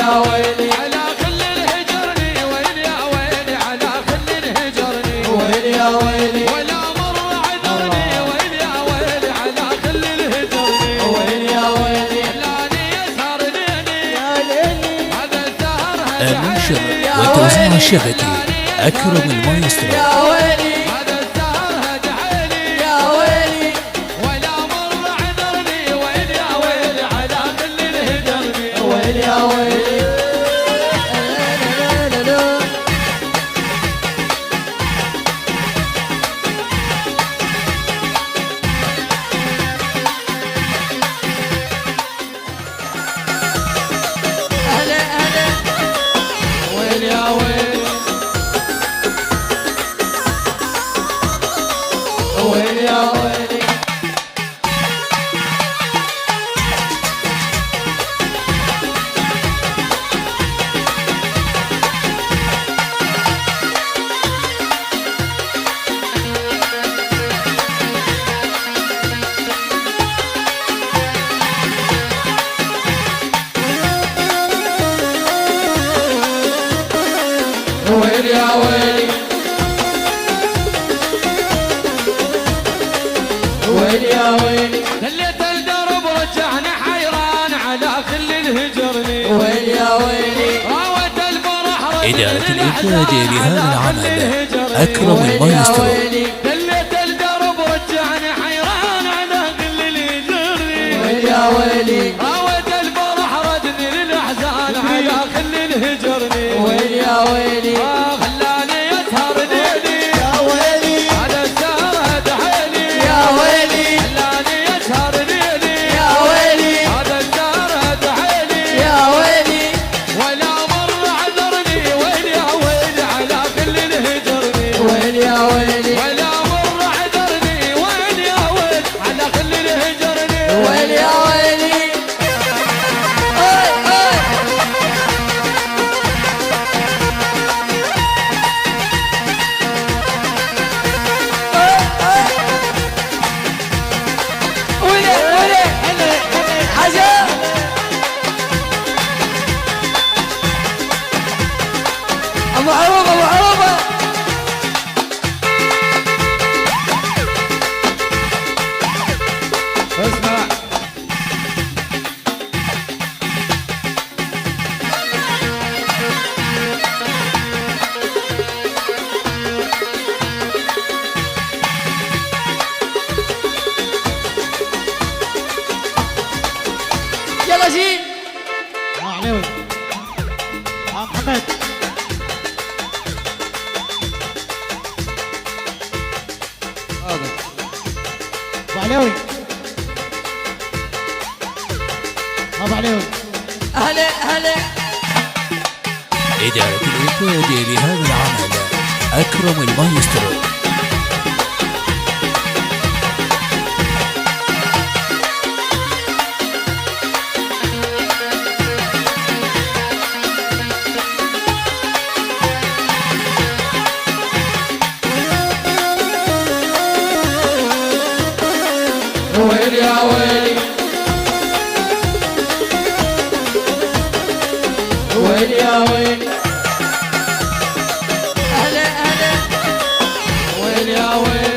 يا ويلي على خل الهجرني، ويلي يا ويلي على خل الهجرني، ويلي يا ويلي ولا مر عذرني، ويلي يا ويلي على خل الهجرني، ويلي يا ويلي خلاني يسهر ليلي يا ليلي هذا السهر النشر هدعيلي، والتوزيع الشبكي أكرم المايسترو. يا ويلي هذا السهر هدعيلي، يا ويلي ولا مر عذرني، ويلي يا ويلي على خل الهجرني، ويلي يا ويلي أهلا أهلا ويلي يا ويلي ويلي يا ويلي ويلي يا ويلي ويلي يا ويلي دليت الدرب رجعني حيران على خل الهجرني، ويلي يا ويلي راوت الفرح ردني إدارة الأحزان الإنتاج لهذا على خل العمل الهجرني، أكرم ويلي يا المايسترو. ويلي دليت الدرب رجعني حيران على خل الهجرني، ويلي يا ويلي راوت الفرح ردني للأحزان على خل الهجرني، ويلي يا ويلي خلاني يسهر ليلي يا ويلي على السهر هدعيلي، يا ويلي خلاني يسهر ليلي يا ويلي هذا الدار هدعيلي، يا ويلي ولا مر عذرني، ويلي يا ويلي على كل الهجرني، ويلي يا ويلي ولا مر عذرني، ويلي يا ويلي على كل الهجرني، ويلي يا ويلي أي أي ويلي ويلي حاجة أبو عروبة أبو عروبة اسمع يلا جي عليوي محمد ابو عليوي ابو عليوي أهلا أهلا إدارة الإنتاج لهذا العمل أكرم المايسترو. ويلي يا ويلي ويلي يا ويلي أهلا أهلا ويلي يا ويلي